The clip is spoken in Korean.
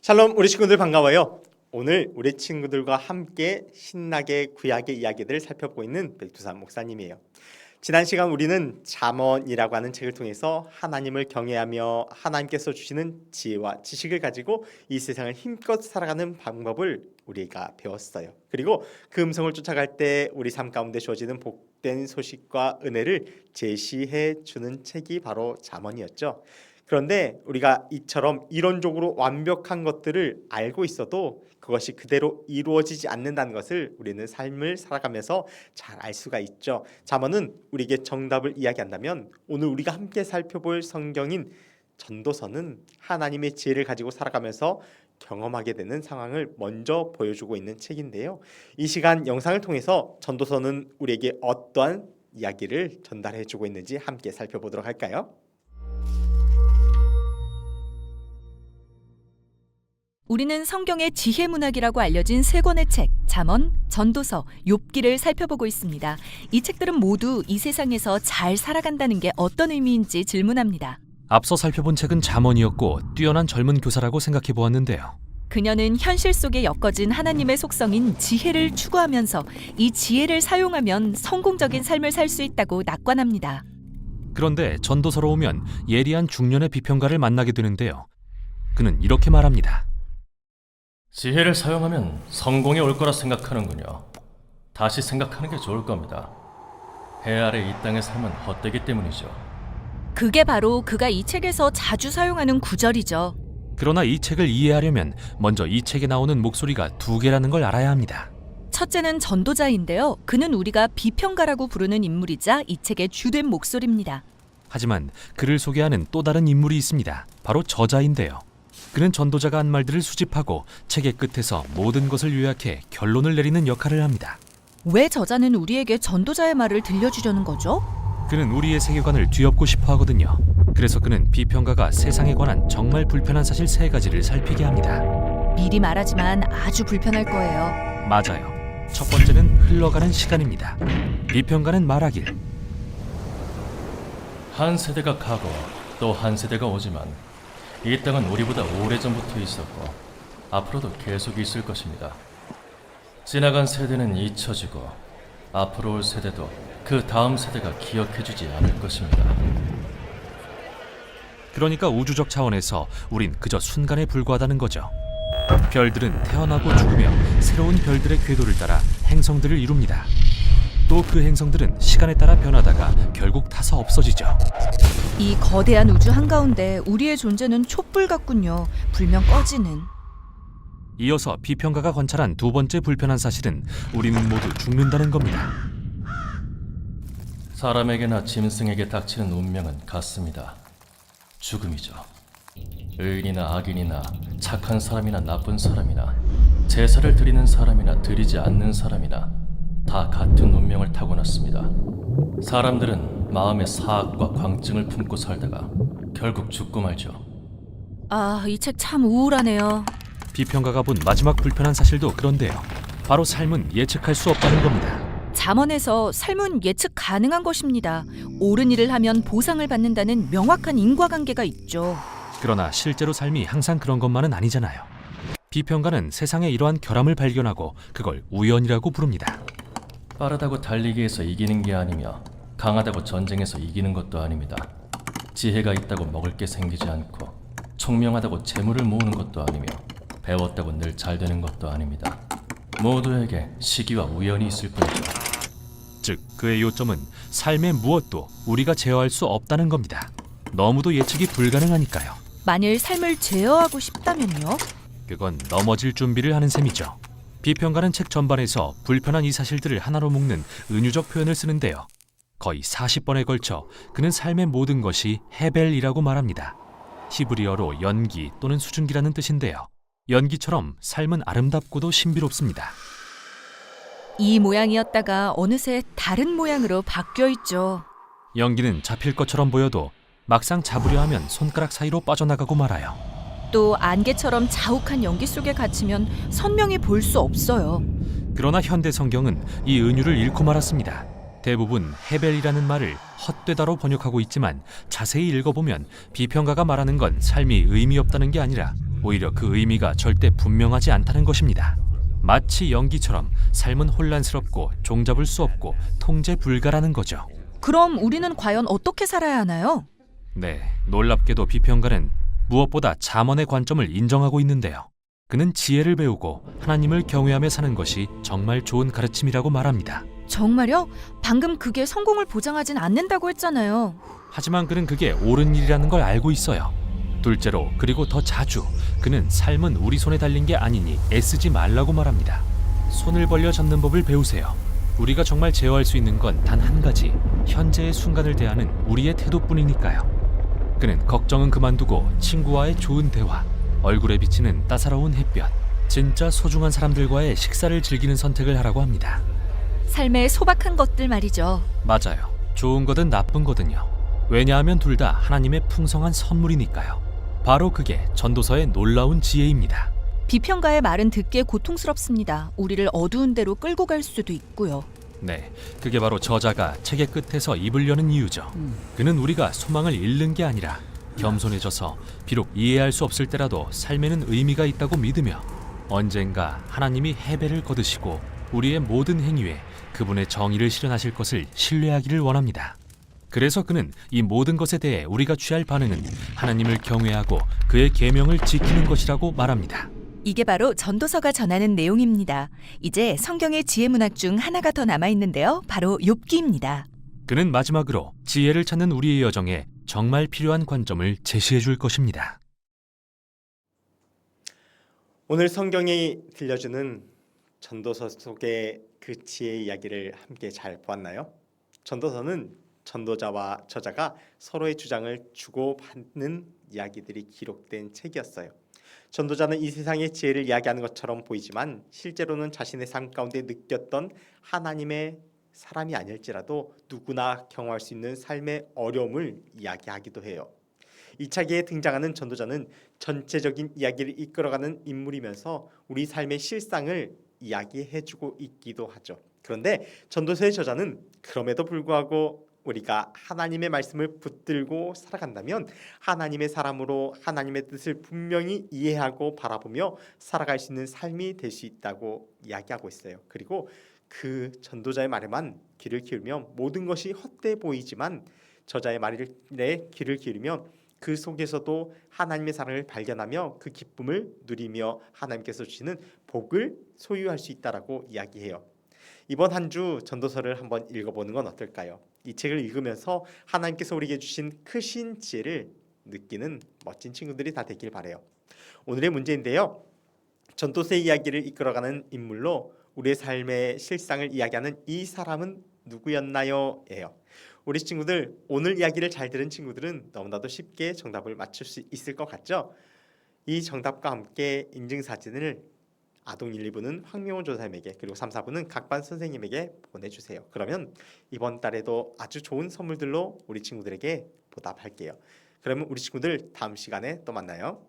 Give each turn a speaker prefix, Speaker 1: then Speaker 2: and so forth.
Speaker 1: 샬롬, 우리 친구들 반가워요. 오늘 우리 친구들과 함께 신나게 구약의 이야기들을 살펴보고 있는 백두산 목사님이에요. 지난 시간 우리는 잠언이라고 하는 책을 통해서 하나님을 경외하며 하나님께서 주시는 지혜와 지식을 가지고 이 세상을 힘껏 살아가는 방법을 우리가 배웠어요. 그리고 그 음성을 쫓아갈 때 우리 삶 가운데 주어지는 복된 소식과 은혜를 제시해 주는 책이 바로 잠언이었죠. 그런데 우리가 이처럼 이론적으로 완벽한 것들을 알고 있어도 그것이 그대로 이루어지지 않는다는 것을 우리는 삶을 살아가면서 잘 알 수가 있죠. 잠언은 우리에게 정답을 이야기한다면 오늘 우리가 함께 살펴볼 성경인 전도서는 하나님의 지혜를 가지고 살아가면서 경험하게 되는 상황을 먼저 보여주고 있는 책인데요. 이 시간 영상을 통해서 전도서는 우리에게 어떠한 이야기를 전달해주고 있는지 함께 살펴보도록 할까요?
Speaker 2: 우리는 성경의 지혜 문학이라고 알려진 세 권의 책, 잠언, 전도서, 욥기를 살펴보고 있습니다. 이 책들은 모두 이 세상에서 잘 살아간다는 게 어떤 의미인지 질문합니다.
Speaker 3: 앞서 살펴본 책은 잠언이었고 뛰어난 젊은 교사라고 생각해 보았는데요.
Speaker 2: 그녀는 현실 속에 엮어진 하나님의 속성인 지혜를 추구하면서 이 지혜를 사용하면 성공적인 삶을 살 수 있다고 낙관합니다.
Speaker 3: 그런데 전도서로 오면 예리한 중년의 비평가를 만나게 되는데요. 그는 이렇게 말합니다.
Speaker 4: 지혜를 사용하면 성공이 올 거라 생각하는군요. 다시 생각하는 게 좋을 겁니다. 해 아래 이 땅의 삶은 헛되기 때문이죠.
Speaker 2: 그게 바로 그가 이 책에서 자주 사용하는 구절이죠.
Speaker 3: 그러나 이 책을 이해하려면 먼저 이 책에 나오는 목소리가 두 개라는 걸 알아야 합니다.
Speaker 2: 첫째는 전도자인데요. 그는 우리가 비평가라고 부르는 인물이자 이 책의 주된 목소리입니다.
Speaker 3: 하지만 그를 소개하는 또 다른 인물이 있습니다. 바로 저자인데요. 그는 전도자가 한 말들을 수집하고 책의 끝에서 모든 것을 요약해 결론을 내리는 역할을 합니다.
Speaker 2: 왜 저자는 우리에게 전도자의 말을 들려주려는 거죠?
Speaker 3: 그는 우리의 세계관을 뒤엎고 싶어 하거든요. 그래서 그는 비평가가 세상에 관한 정말 불편한 사실 세 가지를 살피게 합니다.
Speaker 2: 미리 말하지만 아주 불편할 거예요.
Speaker 3: 맞아요. 첫 번째는 흘러가는 시간입니다. 비평가는 말하길.
Speaker 4: 한 세대가 가고 또 한 세대가 오지만 이 땅은 우리보다 오래전부터 있었고 앞으로도 계속 있을 것입니다. 지나간 세대는 잊혀지고 앞으로 올 세대도 그 다음 세대가 기억해주지 않을 것입니다.
Speaker 3: 그러니까 우주적 차원에서 우린 그저 순간에 불과하다는 거죠. 별들은 태어나고 죽으며 새로운 별들의 궤도를 따라 행성들을 이룹니다. 또 그 행성들은 시간에 따라 변하다가 결국 타서 없어지죠.
Speaker 2: 이 거대한 우주 한가운데 우리의 존재는 촛불 같군요. 불면 꺼지는.
Speaker 3: 이어서 비평가가 관찰한 두 번째 불편한 사실은 우리는 모두 죽는다는 겁니다.
Speaker 4: 사람에게나 짐승에게 닥치는 운명은 같습니다. 죽음이죠. 의인이나 악인이나 착한 사람이나 나쁜 사람이나 제사를 드리는 사람이나 드리지 않는 사람이나 다 같은 운명을 타고났습니다. 사람들은 마음의 사악과 광증을 품고 살다가 결국 죽고 말죠.
Speaker 2: 아, 이 책 참 우울하네요.
Speaker 3: 비평가가 본 마지막 불편한 사실도 그런데요. 바로 삶은 예측할 수 없다는 겁니다.
Speaker 2: 잠언에서 삶은 예측 가능한 것입니다. 옳은 일을 하면 보상을 받는다는 명확한 인과관계가 있죠.
Speaker 3: 그러나 실제로 삶이 항상 그런 것만은 아니잖아요. 비평가는 세상에 이러한 결함을 발견하고 그걸 우연이라고 부릅니다.
Speaker 4: 빠르다고 달리기에서 이기는 게 아니며 강하다고 전쟁에서 이기는 것도 아닙니다. 지혜가 있다고 먹을 게 생기지 않고 총명하다고 재물을 모으는 것도 아니며 배웠다고 늘 잘 되는 것도 아닙니다. 모두에게 시기와 우연이 있을 뿐이죠.
Speaker 3: 즉 그의 요점은 삶의 무엇도 우리가 제어할 수 없다는 겁니다. 너무도 예측이 불가능하니까요.
Speaker 2: 만일 삶을 제어하고 싶다면요?
Speaker 3: 그건 넘어질 준비를 하는 셈이죠. 비평가는 책 전반에서 불편한 이 사실들을 하나로 묶는 은유적 표현을 쓰는데요. 거의 40번에 걸쳐 그는 삶의 모든 것이 헤벨이라고 말합니다. 히브리어로 연기 또는 수증기라는 뜻인데요. 연기처럼 삶은 아름답고도 신비롭습니다.
Speaker 2: 이 모양이었다가 어느새 다른 모양으로 바뀌어 있죠.
Speaker 3: 연기는 잡힐 것처럼 보여도 막상 잡으려 하면 손가락 사이로 빠져나가고 말아요.
Speaker 2: 또 안개처럼 자욱한 연기 속에 갇히면 선명히 볼 수 없어요.
Speaker 3: 그러나 현대 성경은 이 은유를 잃고 말았습니다. 대부분 헤벨이라는 말을 헛되다로 번역하고 있지만 자세히 읽어보면 비평가가 말하는 건 삶이 의미 없다는 게 아니라 오히려 그 의미가 절대 분명하지 않다는 것입니다. 마치 연기처럼 삶은 혼란스럽고 종잡을 수 없고 통제 불가라는 거죠.
Speaker 2: 그럼 우리는 과연 어떻게 살아야 하나요?
Speaker 3: 네, 놀랍게도 비평가는 무엇보다 잠언의 관점을 인정하고 있는데요. 그는 지혜를 배우고 하나님을 경외하며 사는 것이 정말 좋은 가르침이라고 말합니다.
Speaker 2: 정말요? 방금 그게 성공을 보장하진 않는다고 했잖아요.
Speaker 3: 하지만 그는 그게 옳은 일이라는 걸 알고 있어요. 둘째로, 그리고 더 자주, 그는 삶은 우리 손에 달린 게 아니니 애쓰지 말라고 말합니다. 손을 벌려 젓는 법을 배우세요. 우리가 정말 제어할 수 있는 건 단 한 가지, 현재의 순간을 대하는 우리의 태도뿐이니까요. 그는 걱정은 그만두고 친구와의 좋은 대화, 얼굴에 비치는 따사로운 햇볕, 진짜 소중한 사람들과의 식사를 즐기는 선택을 하라고 합니다.
Speaker 2: 삶의 소박한 것들 말이죠.
Speaker 3: 맞아요. 좋은 거든 나쁜 거든요. 왜냐하면 둘 다 하나님의 풍성한 선물이니까요. 바로 그게 전도서의 놀라운 지혜입니다.
Speaker 2: 비평가의 말은 듣기에 고통스럽습니다. 우리를 어두운 데로 끌고 갈 수도 있고요.
Speaker 3: 네, 그게 바로 저자가 책의 끝에서 입을 여는 이유죠. 그는 우리가 소망을 잃는 게 아니라 겸손해져서 비록 이해할 수 없을 때라도 삶에는 의미가 있다고 믿으며 언젠가 하나님이 해배를 거두시고 우리의 모든 행위에 그분의 정의를 실현하실 것을 신뢰하기를 원합니다. 그래서 그는 이 모든 것에 대해 우리가 취할 반응은 하나님을 경외하고 그의 계명을 지키는 것이라고 말합니다.
Speaker 2: 이게 바로 전도서가 전하는 내용입니다. 이제 성경의 지혜 문학 중 하나가 더 남아있는데요. 바로 욥기입니다.
Speaker 3: 그는 마지막으로 지혜를 찾는 우리의 여정에 정말 필요한 관점을 제시해 줄 것입니다.
Speaker 1: 오늘 성경이 들려주는 전도서 속의 그 지혜의 이야기를 함께 잘 보았나요? 전도서는 전도자와 저자가 서로의 주장을 주고받는 이야기들이 기록된 책이었어요. 전도자는 이 세상의 지혜를 이야기하는 것처럼 보이지만 실제로는 자신의 삶 가운데 느꼈던 하나님의 사람이 아닐지라도 누구나 경험할 수 있는 삶의 어려움을 이야기하기도 해요. 이 책에 등장하는 전도자는 전체적인 이야기를 이끌어가는 인물이면서 우리 삶의 실상을 이야기해주고 있기도 하죠. 그런데 전도서의 저자는 그럼에도 불구하고 우리가 하나님의 말씀을 붙들고 살아간다면 하나님의 사람으로 하나님의 뜻을 분명히 이해하고 바라보며 살아갈 수 있는 삶이 될 수 있다고 이야기하고 있어요. 그리고 그 전도자의 말에만 귀를 기울이면 모든 것이 헛돼 보이지만 저자의 말에 귀를 기울이면 그 속에서도 하나님의 사랑을 발견하며 그 기쁨을 누리며 하나님께서 주시는 복을 소유할 수 있다라고 이야기해요. 이번 한 주 전도서를 한번 읽어보는 건 어떨까요? 이 책을 읽으면서 하나님께서 우리에게 주신 크신 지혜를 느끼는 멋진 친구들이 다 되길 바라요. 오늘의 문제인데요. 전도서의 이야기를 이끌어가는 인물로 우리의 삶의 실상을 이야기하는 이 사람은 누구였나요? 예요. 우리 친구들 오늘 이야기를 잘 들은 친구들은 너무나도 쉽게 정답을 맞출 수 있을 것 같죠? 이 정답과 함께 인증사진을 아동 1, 2부는 황명호 조사님에게 그리고 3, 4부는 각반 선생님에게 보내주세요. 그러면 이번 달에도 아주 좋은 선물들로 우리 친구들에게 보답할게요. 그러면 우리 친구들 다음 시간에 또 만나요.